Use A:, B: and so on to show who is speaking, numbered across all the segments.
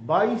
A: 22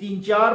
A: 3-4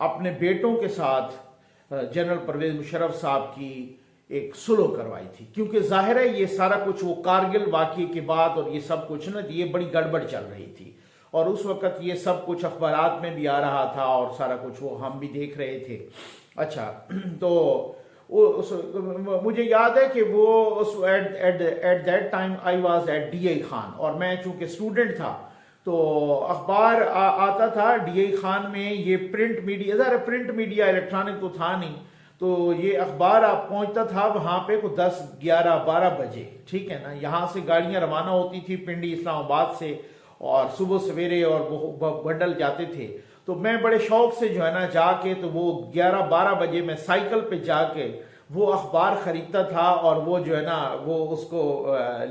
A: اپنے بیٹوں کے ساتھ جنرل پرویز مشرف صاحب کی ایک سلو کروائی تھی، کیونکہ ظاہر ہے یہ سارا کچھ وہ کارگل واقعے کے بعد اور یہ سب کچھ نا یہ بڑی گڑبڑ چل رہی تھی، اور اس وقت یہ سب کچھ اخبارات میں بھی آ رہا تھا اور سارا کچھ وہ ہم بھی دیکھ رہے تھے۔ اچھا تو مجھے یاد ہے کہ وہ at that time I was at D A Khan, اور میں چونکہ اسٹوڈنٹ تھا تو اخبار آتا تھا ڈی اے خان میں، یہ پرنٹ میڈیا، ذرا پرنٹ میڈیا الیکٹرانک تو تھا نہیں، تو یہ اخبار پہنچتا تھا وہاں پہ کو 10 11 12 بجے، ٹھیک ہے نا، یہاں سے گاڑیاں روانہ ہوتی تھی پنڈی اسلام آباد سے، اور صبح سویرے اور وہ بنڈل جاتے تھے، تو میں بڑے شوق سے جو ہے نا جا کے تو وہ 11 12 بجے میں سائیکل پہ جا کے وہ اخبار خریدتا تھا، اور وہ جو ہے نا وہ اس کو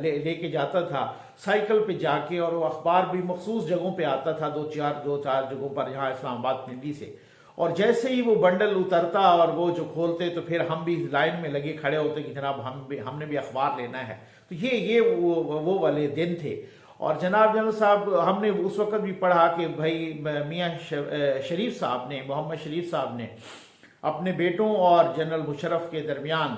A: لے کے جاتا تھا سائیکل پہ جا کے، اور وہ اخبار بھی مخصوص جگہوں پہ آتا تھا، دو چار جگہوں پر جہاں اسلام آباد پنڈی سے، اور جیسے ہی وہ بنڈل اترتا اور وہ جو کھولتے تو پھر ہم بھی لائن میں لگے کھڑے ہوتے کہ جناب ہم نے بھی اخبار لینا ہے، تو یہ وہ والے دن تھے۔ اور جناب جنرل صاحب ہم نے اس وقت بھی پڑھا کہ بھائی میاں شریف صاحب نے، محمد شریف صاحب نے اپنے بیٹوں اور جنرل مشرف کے درمیان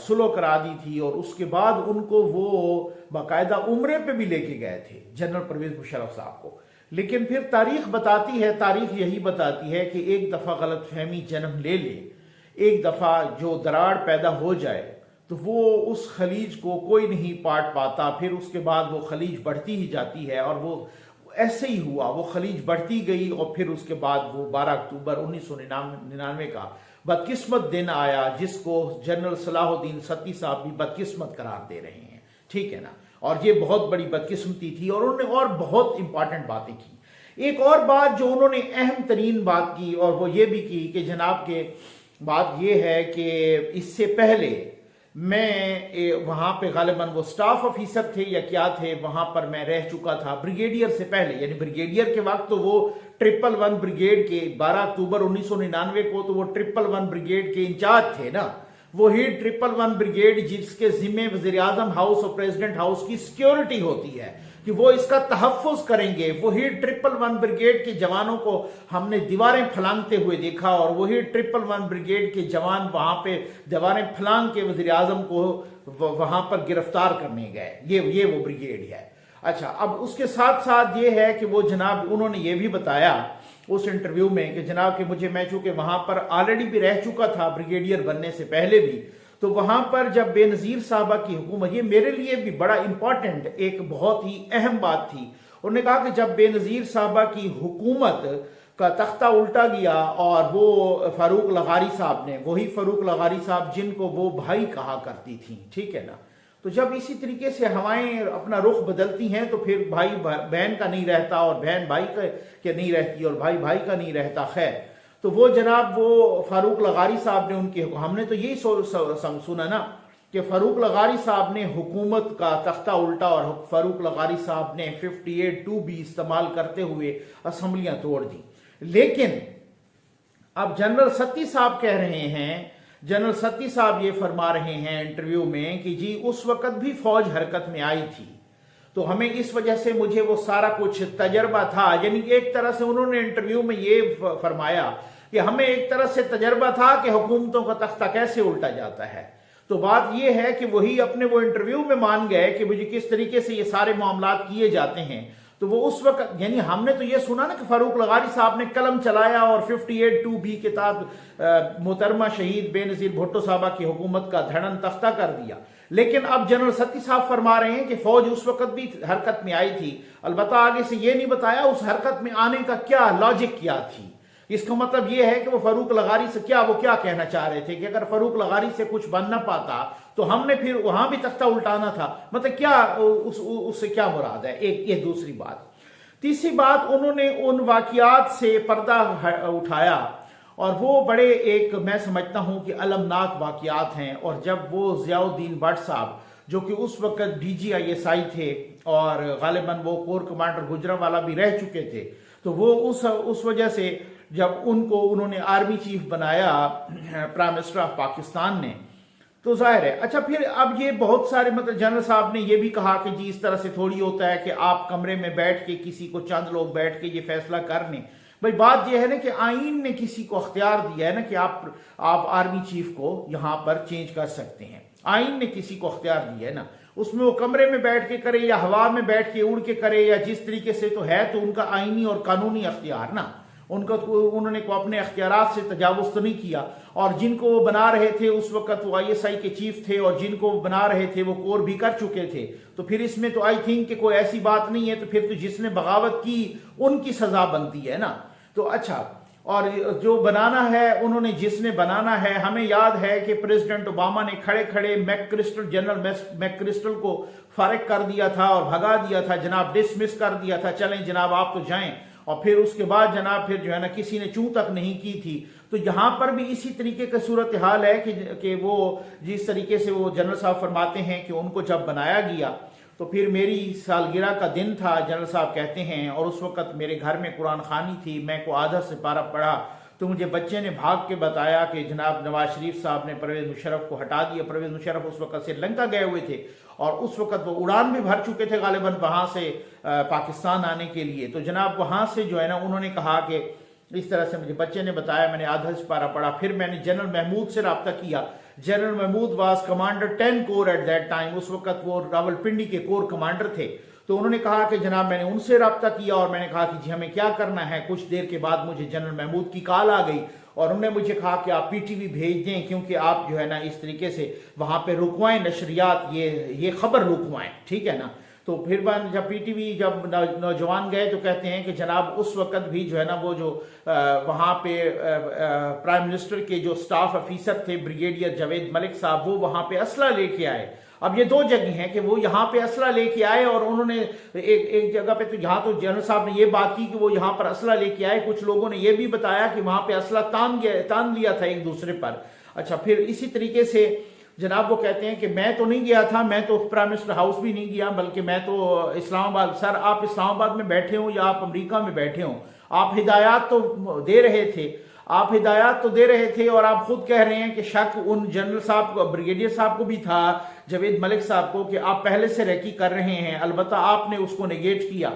A: سلو کرا دی تھی، اور اس کے بعد ان کو وہ باقاعدہ عمرے پہ بھی لے کے گئے تھے جنرل پرویز مشرف صاحب کو، لیکن پھر تاریخ بتاتی ہے، تاریخ یہی بتاتی ہے کہ ایک دفعہ غلط فہمی جنم لے لے، ایک دفعہ جو دراڑ پیدا ہو جائے تو وہ اس خلیج کو کوئی نہیں پاٹ پاتا، پھر اس کے بعد وہ خلیج بڑھتی ہی جاتی ہے، اور وہ ایسے ہی ہوا، وہ خلیج بڑھتی گئی، اور پھر اس کے بعد وہ 12 اکتوبر 1999 کا بدقسمت دن آیا، جس کو جنرل صلاح الدین ستی صاحب بھی بدقسمت قرار دے رہے ہیں، ٹھیک ہے نا، اور یہ بہت بڑی بدقسمتی تھی، اور انہوں نے اور بہت امپارٹنٹ باتیں کی۔ ایک اور بات جو انہوں نے اہم ترین بات کی، اور وہ یہ بھی کی کہ جناب کے بات یہ ہے کہ اس سے پہلے میں وہاں پہ غالباً وہ سٹاف آفیسر تھے یا کیا تھے، وہاں پر میں رہ چکا تھا بریگیڈیئر سے پہلے، یعنی بریگیڈیئر کے وقت تو وہ 111 بریگیڈ کے 12 اکتوبر 1999 کو تو وہ 111 بریگیڈ کے انچارج تھے نا، وہی 111 بریگیڈ جس کے ذمے وزیر اعظم ہاؤس اور پریزیڈنٹ ہاؤس کی سیکیورٹی ہوتی ہے کہ وہ اس کا تحفظ کریں گے، وہی 111 بریگیڈ کے جوانوں کو ہم نے دیواریں پھلانگتے ہوئے دیکھا، اور وہی 111 بریگیڈ کے جوان وہاں پہ دیواریں پھلانگ کے وزیر اعظم کو وہاں پر گرفتار کرنے گئے، یہ وہ بریگیڈ ہے۔ اچھا، اب اس کے ساتھ ساتھ یہ ہے کہ وہ جناب انہوں نے یہ بھی بتایا اس انٹرویو میں کہ جناب کہ میں چونکہ وہاں پر آلریڈی بھی رہ چکا تھا بریگیڈیئر بننے سے پہلے بھی، تو وہاں پر جب بے نظیر صاحبہ کی حکومت، یہ میرے لیے بھی بڑا امپورٹنٹ ایک بہت ہی اہم بات تھی، انہوں نے کہا کہ جب بے نظیر صاحبہ کی حکومت کا تختہ الٹا گیا، اور وہ فاروق لغاری صاحب نے، وہی فاروق لغاری صاحب جن کو وہ بھائی کہا کرتی تھیں، ٹھیک ہے نا، تو جب اسی طریقے سے ہوائیں اپنا رخ بدلتی ہیں تو پھر بھائی بہن کا نہیں رہتا، اور بہن بھائی کا نہیں رہتی، اور بھائی بھائی کا نہیں رہتا، خیر، تو وہ جناب وہ فاروق لغاری صاحب نے ان کی، ہم نے تو یہی سنا نا کہ فاروق لغاری صاحب نے حکومت کا تختہ الٹا، اور فاروق لغاری صاحب نے 58(2)B استعمال کرتے ہوئے اسمبلیاں توڑ دی۔ لیکن اب جنرل ستی صاحب کہہ رہے ہیں، جنرل ستی صاحب یہ فرما رہے ہیں انٹرویو میں کہ جی اس وقت بھی فوج حرکت میں آئی تھی، تو ہمیں اس وجہ سے مجھے وہ سارا کچھ تجربہ تھا، یعنی کہ ایک طرح سے انہوں نے انٹرویو میں یہ فرمایا کہ ہمیں ایک طرح سے تجربہ تھا کہ حکومتوں کا تختہ کیسے الٹا جاتا ہے۔ تو بات یہ ہے کہ وہی اپنے وہ انٹرویو میں مان گئے کہ مجھے کس طریقے سے یہ سارے معاملات کیے جاتے ہیں، تو وہ اس وقت، یعنی ہم نے تو یہ سنا نا کہ فاروق لغاری صاحب نے قلم چلایا اور 58(2)B کے تحت محترمہ شہید بے نظیر بھٹو صاحبہ کی حکومت کا دھڑن تختہ کر دیا، لیکن اب جنرل ستی صاحب فرما رہے ہیں کہ فوج اس وقت بھی حرکت میں آئی تھی، البتہ آگے سے یہ نہیں بتایا اس حرکت میں آنے کا کیا لاجک کیا تھی۔ اس کا مطلب یہ ہے کہ وہ فاروق لغاری سے وہ کیا کہنا چاہ رہے تھے کہ اگر فاروق لغاری سے کچھ بن نہ پاتا تو ہم نے پھر وہاں بھی تختہ الٹانا تھا، مطلب کیا اس سے کیا مراد ہے؟ ایک یہ دوسری بات۔ تیسری بات، انہوں نے ان واقعات سے پردہ اٹھایا، اور وہ بڑے ایک میں سمجھتا ہوں کہ المناک واقعات ہیں، اور جب وہ ضیاء الدین بٹ صاحب جو کہ اس وقت DGISI تھے اور غالباً وہ کور کمانڈر گجرانوالہ بھی رہ چکے تھے، تو وہ اس وجہ سے جب انہوں نے آرمی چیف بنایا پرائم منسٹر آف پاکستان نے، تو ظاہر ہے۔ اچھا، پھر اب یہ بہت سارے جنرل صاحب نے یہ بھی کہا کہ جی اس طرح سے تھوڑی ہوتا ہے کہ آپ کمرے میں بیٹھ کے کسی کو چند لوگ بیٹھ کے یہ فیصلہ کر لیں۔ بھائی بات یہ ہے نا کہ آئین نے کسی کو اختیار دیا ہے نا کہ آپ آرمی چیف کو یہاں پر چینج کر سکتے ہیں، آئین نے کسی کو اختیار دیا ہے نا، اس میں وہ کمرے میں بیٹھ کے کرے یا ہوا میں بیٹھ کے اڑ کے کرے یا جس طریقے سے تو ہے، تو ان کا آئینی اور قانونی اختیار نا، انہوں نے اپنے اختیارات سے تجاوز تو نہیں کیا۔ اور جن کو وہ بنا رہے تھے اس وقت وہ ISI کے چیف تھے، اور جن کو وہ بنا رہے تھے وہ کور بھی کر چکے تھے، تو پھر اس میں تو آئی تھنک کہ کوئی ایسی بات نہیں ہے، تو پھر تو جس نے بغاوت کی ان کی سزا بنتی ہے نا۔ تو اچھا، اور جو بنانا ہے انہوں نے، جس نے بنانا ہے، ہمیں یاد ہے کہ پریزیڈنٹ اوباما نے کھڑے کھڑے جنرل میک کرسٹل کو فارغ کر دیا تھا اور بھگا دیا تھا، جناب ڈسمس کر دیا تھا، چلیں جناب آپ تو جائیں، اور پھر اس کے بعد جناب پھر جو ہے نا کسی نے چوں تک نہیں کی تھی۔ تو یہاں پر بھی اسی طریقے کا صورتحال ہے کہ وہ جس طریقے سے وہ جنرل صاحب فرماتے ہیں کہ ان کو جب بنایا گیا تو پھر میری سالگرہ کا دن تھا، جنرل صاحب کہتے ہیں، اور اس وقت میرے گھر میں قرآن خوانی تھی، میں کو آدھا سپارہ پڑھا، تو مجھے بچے نے بھاگ کے بتایا کہ جناب نواز شریف صاحب نے پرویز مشرف کو ہٹا دیا۔ پرویز مشرف اس وقت سری لنکا گئے ہوئے تھے اور اس وقت وہ اڑان بھی بھر چکے تھے غالباً وہاں سے پاکستان آنے کے لیے، تو جناب وہاں سے جو ہے نا انہوں نے کہا کہ اس طرح سے مجھے بچے نے بتایا، میں نے آدھا سپارہ پڑھا، پھر میں نے جنرل محمود سے رابطہ کیا۔ General Mahmood was commander 10 corps at that time, اس وقت وہ راولپنڈی کے کور کمانڈر تھے، تو انہوں نے کہا کہ جناب میں نے ان سے رابطہ کیا اور میں نے کہا کہ جی ہمیں کیا کرنا ہے۔ کچھ دیر کے بعد مجھے جنرل محمود کی کال آ گئی اور انہوں نے مجھے کہا کہ آپ PTV بھیج دیں، کیونکہ آپ جو ہے نا اس طریقے سے وہاں پہ رکوائیں نشریات، یہ خبر رکوائیں، ٹھیک ہے نا۔ تو پھر جب PTV جب نوجوان گئے تو کہتے ہیں کہ جناب اس وقت بھی جو ہے نا وہ جو وہاں پہ پرائم منسٹر کے جو سٹاف افیسر تھے بریگیڈیئر جاوید ملک صاحب، وہ وہاں پہ اسلحہ لے کے آئے۔ اب یہ دو جگہ ہیں کہ وہ یہاں پہ اسلحہ لے کے آئے، اور انہوں نے ایک جگہ پہ تو یہاں تو جنرل صاحب نے یہ بات کی کہ وہ یہاں پر اسلحہ لے کے آئے، کچھ لوگوں نے یہ بھی بتایا کہ وہاں پہ اسلحہ تان لیا تھا ایک دوسرے پر۔ اچھا، پھر اسی طریقے سے جناب وہ کہتے ہیں کہ میں تو نہیں گیا تھا، میں تو پرائم منسٹر ہاؤس بھی نہیں گیا، بلکہ میں تو اسلام آباد۔ سر آپ اسلام آباد میں بیٹھے ہوں یا آپ امریکہ میں بیٹھے ہوں، آپ ہدایات تو دے رہے تھے، اور آپ خود کہہ رہے ہیں کہ شک ان جنرل صاحب کو، بریگیڈیئر صاحب کو بھی تھا، جاوید ملک صاحب کو، کہ آپ پہلے سے ریکی کر رہے ہیں، البتہ آپ نے اس کو نیگیٹ کیا۔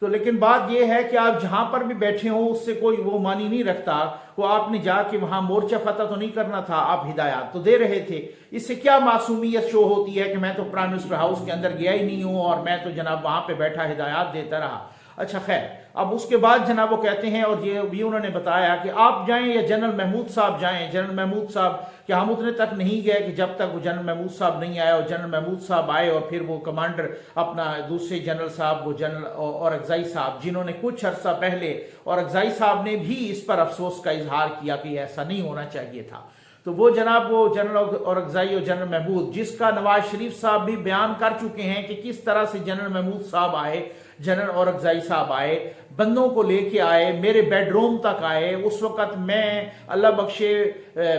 A: تو لیکن بات یہ ہے کہ آپ جہاں پر بھی بیٹھے ہوں اس سے کوئی وہ معنی نہیں رکھتا، وہ آپ نے جا کے وہاں مورچہ فتح تو نہیں کرنا تھا، آپ ہدایات تو دے رہے تھے۔ اس سے کیا معصومیت شو ہوتی ہے کہ میں تو پرائم منسٹر ہاؤس کے اندر گیا ہی نہیں ہوں اور میں تو جناب وہاں پہ بیٹھا ہدایات دیتا رہا۔ اچھا خیر، اب اس کے بعد جناب وہ کہتے ہیں، اور یہ بھی انہوں نے بتایا کہ آپ جائیں یا جنرل محمود صاحب جائیں۔ جنرل محمود صاحب کہ ہم اتنے تک نہیں گئے کہ جب تک وہ جنرل محمود صاحب نہیں آئے، اور جنرل محمود صاحب آئے اور پھر وہ کمانڈر اپنا دوسرے جنرل صاحب، وہ جنرل اورکزئی صاحب، جنہوں نے کچھ عرصہ پہلے، اورکزئی صاحب نے بھی اس پر افسوس کا اظہار کیا کہ ایسا نہیں ہونا چاہیے تھا۔ تو وہ جناب وہ جنرل اورکزئی اور جنرل محمود، جس کا نواز شریف صاحب بھی بیان کر چکے ہیں کہ کس طرح سے جنرل محمود صاحب آئے، جنرل اورکزئی صاحب آئے، بندوں کو لے کے آئے، میرے بیڈ روم تک آئے۔ اس وقت میں اللہ بخشے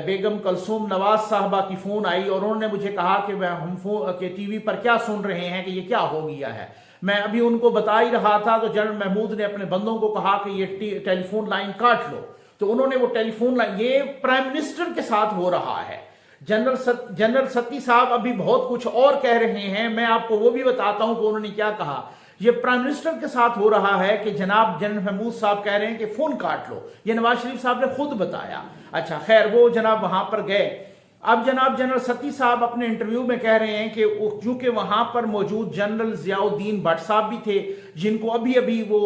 A: بیگم کلثوم نواز صاحبہ کی فون آئی اور انہوں نے مجھے کہا کہ ہم TV پر کیا سن رہے ہیں کہ یہ کیا ہو گیا ہے۔ میں ابھی ان کو بتا ہی رہا تھا تو جنرل محمود نے اپنے بندوں کو کہا کہ یہ ٹیلی فون لائن کاٹ لو، تو انہوں نے وہ ٹیلی فون لائن، یہ پرائم منسٹر کے ساتھ ہو رہا ہے۔ جنرل ستی صاحب ابھی بہت کچھ اور کہہ رہے ہیں، میں آپ کو وہ بھی بتاتا ہوں کہ انہوں نے کیا کہا۔ یہ پرائم منسٹر کے ساتھ ہو رہا ہے کہ جناب جنرل محمود صاحب کہہ رہے ہیں کہ فون کاٹ لو، یہ نواز شریف صاحب نے خود بتایا۔ اچھا خیر، وہ جناب وہاں پر گئے۔ اب جناب جنرل ستی صاحب اپنے انٹرویو میں کہہ رہے ہیں کہ چونکہ وہاں پر موجود جنرل ضیاء الدین بٹ صاحب بھی تھے، جن کو ابھی وہ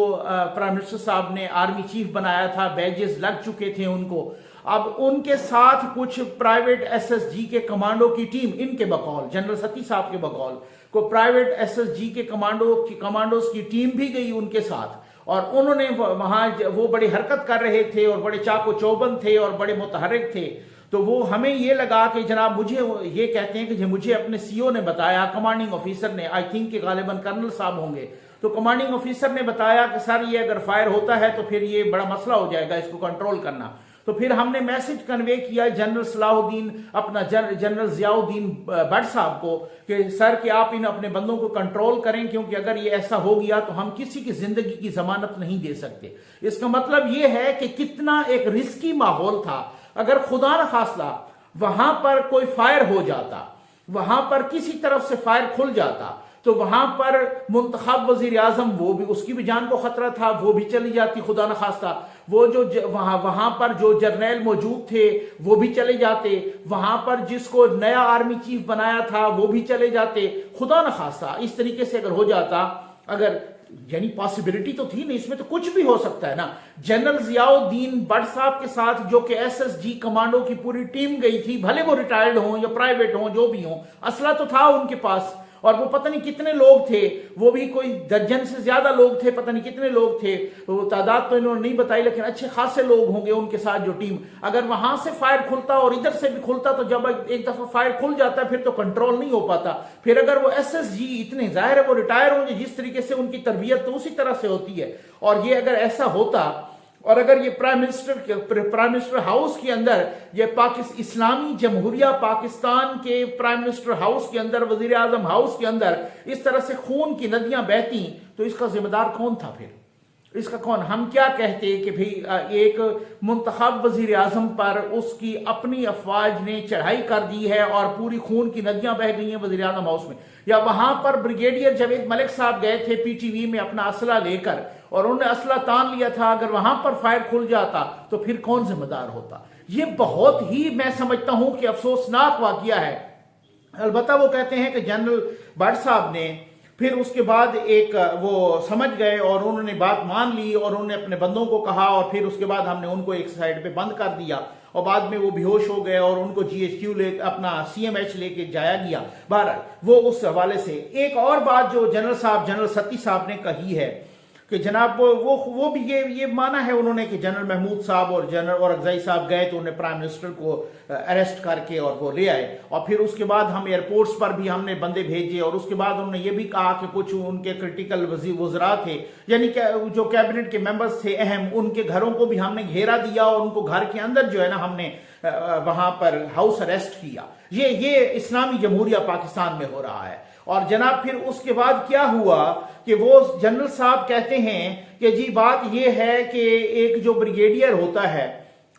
A: پرائم منسٹر صاحب نے آرمی چیف بنایا تھا، بیجز لگ چکے تھے ان کو۔ اب ان کے ساتھ کچھ پرائیویٹ SSG کے کمانڈو کی ٹیم، ان کے بقول، جنرل ستی صاحب کے بقول، کو پرائیویٹ SSG کے کمانڈوز کی ٹیم بھی گئی ان کے ساتھ، اور انہوں نے وہاں وہ بڑی حرکت کر رہے تھے اور بڑے چاق و چوبند تھے اور بڑے متحرک تھے۔ تو وہ ہمیں یہ لگا کہ جناب مجھے یہ کہتے ہیں کہ مجھے اپنے CO نے بتایا، کمانڈنگ آفیسر نے، آئی تھنک کہ غالباً کرنل صاحب ہوں گے، تو کمانڈنگ آفیسر نے بتایا کہ سر یہ اگر فائر ہوتا ہے تو پھر یہ بڑا مسئلہ ہو جائے گا، اس کو کنٹرول کرنا۔ تو پھر ہم نے میسج کنوے کیا جنرل صلاح الدین، اپنا جنرل ضیاء الدین بٹ صاحب کو کہ سر کہ آپ ان اپنے بندوں کو کنٹرول کریں، کیونکہ اگر یہ ایسا ہو گیا تو ہم کسی کی زندگی کی ضمانت نہیں دے سکتے۔ اس کا مطلب یہ ہے کہ کتنا ایک رسکی ماحول تھا۔ اگر خدا نخواستہ وہاں پر کوئی فائر ہو جاتا، وہاں پر کسی طرف سے فائر کھل جاتا، تو وہاں پر منتخب وزیر اعظم وہ بھی، اس کی بھی جان کو خطرہ تھا، وہ بھی چلی جاتی خدا نخواستہ، وہ جو وہاں پر جو جرنیل موجود تھے وہ بھی چلے جاتے، وہاں پر جس کو نیا آرمی چیف بنایا تھا وہ بھی چلے جاتے خدا نخواستہ۔ اس طریقے سے اگر ہو جاتا، اگر یعنی پاسبلٹی تو تھی نہیں، اس میں تو کچھ بھی ہو سکتا ہے نا۔ جنرل ضیاء الدین بٹ صاحب کے ساتھ جو کہ ایس ایس جی کمانڈو کی پوری ٹیم گئی تھی، بھلے وہ ریٹائرڈ ہوں یا پرائیویٹ ہوں جو بھی ہوں، اسلحہ تو تھا ان کے پاس، اور وہ پتہ نہیں کتنے لوگ تھے، وہ بھی کوئی درجن سے زیادہ لوگ تھے، پتہ نہیں کتنے لوگ تھے، وہ تعداد تو انہوں نے نہیں بتائی، لیکن اچھے خاصے لوگ ہوں گے ان کے ساتھ جو ٹیم۔ اگر وہاں سے فائر کھلتا اور ادھر سے بھی کھلتا تو جب ایک دفعہ فائر کھل جاتا ہے پھر تو کنٹرول نہیں ہو پاتا۔ پھر اگر وہ ایس ایس جی اتنے، ظاہر ہے وہ ریٹائر ہوں گے، جس طریقے سے ان کی تربیت تو اسی طرح سے ہوتی ہے، اور یہ اگر ایسا ہوتا، اور اگر یہ پرائم منسٹر ہاؤس کے اندر، یہ اسلامی جمہوریہ پاکستان کے پرائم منسٹر ہاؤس کے اندر، وزیر اعظم ہاؤس کے اندر اس طرح سے خون کی ندیاں بہتی تو اس کا ذمہ دار کون تھا؟ پھر اس کا کون؟ ہم کیا کہتے کہ بھئی ایک منتخب وزیر اعظم پر اس کی اپنی افواج نے چڑھائی کر دی ہے اور پوری خون کی ندیاں بہہ گئی ہیں وزیر اعظم ہاؤس میں، یا وہاں پر بریگیڈیئر جاوید ملک صاحب گئے تھے پی ٹی وی میں اپنا اسلحہ لے کر اور انہوں نے اسلحہ تان لیا تھا، اگر وہاں پر فائر کھل جاتا تو پھر کون ذمہ دار ہوتا؟ یہ بہت ہی میں سمجھتا ہوں کہ افسوسناک واقعہ ہے۔ البتہ وہ کہتے ہیں کہ جنرل بٹ صاحب نے پھر اس کے بعد ایک وہ سمجھ گئے اور انہوں نے بات مان لی اور انہوں نے اپنے بندوں کو کہا، اور پھر اس کے بعد ہم نے ان کو ایک سائڈ پہ بند کر دیا اور بعد میں وہ بے ہوش ہو گئے اور ان کو جی ایچ کیو اپنا سی ایم ایچ لے کے جایا گیا۔ بہرحال وہ اس حوالے سے ایک اور بات جو جنرل ستی صاحب نے کہی ہے کہ جناب وہ بھی یہ مانا ہے انہوں نے کہ جنرل محمود صاحب اور جنرل اورگزائی صاحب گئے تو انہیں پرائم منسٹر کو اریسٹ کر کے اور وہ لے آئے، اور پھر اس کے بعد ہم ایئرپورٹس پر بھی ہم نے بندے بھیجے، اور اس کے بعد انہوں نے یہ بھی کہا کہ کچھ ان کے کرٹیکل وزراء تھے، یعنی کہ جو کیبنٹ کے ممبرز تھے اہم، ان کے گھروں کو بھی ہم نے گھیرا دیا اور ان کو گھر کے اندر جو ہے نا ہم نے وہاں پر ہاؤس اریسٹ کیا۔ یہ اسلامی جمہوریہ پاکستان میں ہو رہا ہے۔ اور جناب پھر اس کے بعد کیا ہوا کہ وہ جنرل صاحب کہتے ہیں کہ جی بات یہ ہے کہ ایک جو بریگیڈیئر ہوتا ہے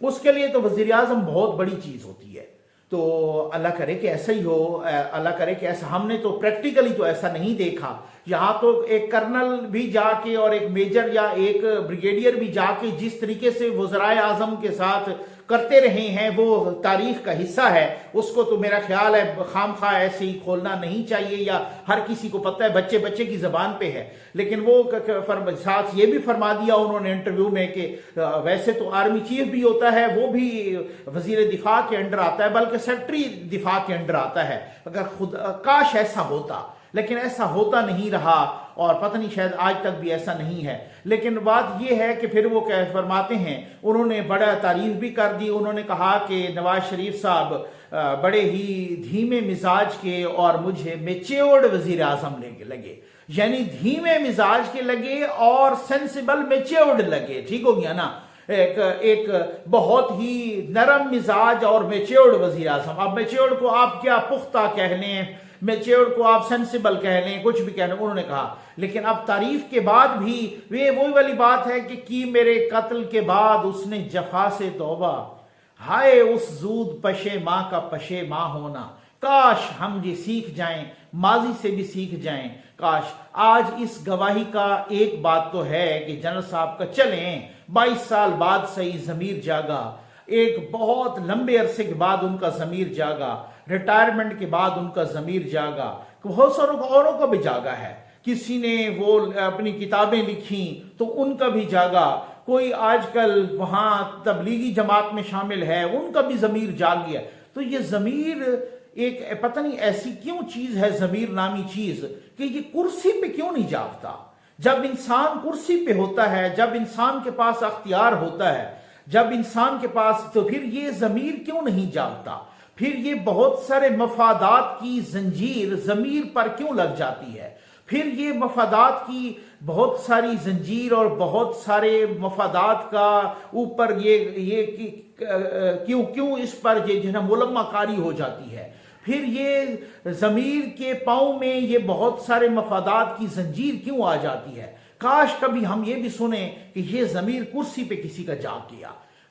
A: اس کے لیے تو وزیر اعظم بہت بڑی چیز ہوتی ہے، تو اللہ کرے کہ ایسا ہی ہو، اللہ کرے کہ ایسا، ہم نے تو پریکٹیکلی تو ایسا نہیں دیکھا، یہاں تو ایک کرنل بھی جا کے اور ایک میجر یا ایک بریگیڈیئر بھی جا کے جس طریقے سے وزرائے اعظم کے ساتھ کرتے رہے ہیں وہ تاریخ کا حصہ ہے، اس کو تو میرا خیال ہے خام خواہ ایسے ہی کھولنا نہیں چاہیے، یا ہر کسی کو پتہ ہے بچے کی زبان پہ ہے، لیکن وہ ساتھ یہ بھی فرما دیا انہوں نے انٹرویو میں کہ ویسے تو آرمی چیف بھی ہوتا ہے، وہ بھی وزیر دفاع کے انڈر آتا ہے، بلکہ سیکرٹری دفاع کے انڈر آتا ہے، اگر کاش ایسا ہوتا، لیکن ایسا ہوتا نہیں رہا، اور پتہ نہیں شاید آج تک بھی ایسا نہیں ہے۔ لیکن بات یہ ہے کہ پھر وہ فرماتے ہیں، انہوں نے بڑا تعریف بھی کر دی، انہوں نے کہا کہ نواز شریف صاحب بڑے ہی دھیمے مزاج کے اور مجھے میچیورڈ وزیر اعظم لگے، یعنی دھیمے مزاج کے لگے اور سینسیبل میچیورڈ لگے، ٹھیک ہو گیا نا، ایک بہت ہی نرم مزاج اور میچیورڈ وزیر اعظم۔ اب میچیورڈ کو آپ کیا پختہ کہہ لیں، میچیورڈ کو آپ سینسیبل کہہ لیں، کچھ بھی کہہ لیں، انہوں نے کہا، لیکن اب تعریف کے بعد بھی وہی والی بات ہے کہ کی میرے قتل کے بعد اس نے جفا سے توبہ، ہائے اس زود پشے ماں کا پشے ماں ہونا، کاش ہم یہ سیکھ جائیں، ماضی سے بھی سیکھ جائیں، کاش۔ آج اس گواہی کا ایک بات تو ہے کہ جنرل صاحب کا چلیں 22 سال بعد صحیح ضمیر جاگا، ایک بہت لمبے عرصے کے بعد ان کا ضمیر جاگا، ریٹائرمنٹ کے بعد ان کا ضمیر جاگا، بہت ساروں اوروں کا بھی جاگا ہے، کسی نے وہ اپنی کتابیں لکھیں تو ان کا بھی جاگا، کوئی آج کل وہاں تبلیغی جماعت میں شامل ہے ان کا بھی ضمیر جاگ گیا۔ تو یہ ضمیر ایک پتہ نہیں ایسی کیوں چیز ہے، ضمیر نامی چیز، کہ یہ کرسی پہ کیوں نہیں جاگتا؟ جب انسان کرسی پہ ہوتا ہے، جب انسان کے پاس اختیار ہوتا ہے، جب انسان کے پاس، تو پھر یہ ضمیر کیوں نہیں جاگتا؟ پھر یہ بہت سارے مفادات کی زنجیر ضمیر پر کیوں لگ جاتی ہے؟ پھر یہ مفادات کی بہت ساری زنجیر اور بہت سارے مفادات کا اوپر یہ کیوں اس پر یہ جو ہے نا ملمہ کاری ہو جاتی ہے؟ پھر یہ ضمیر کے پاؤں میں یہ بہت سارے مفادات کی زنجیر کیوں آ جاتی ہے؟ کاش کبھی ہم یہ بھی سنیں کہ یہ ضمیر کرسی پہ کسی کا جاگ گیا،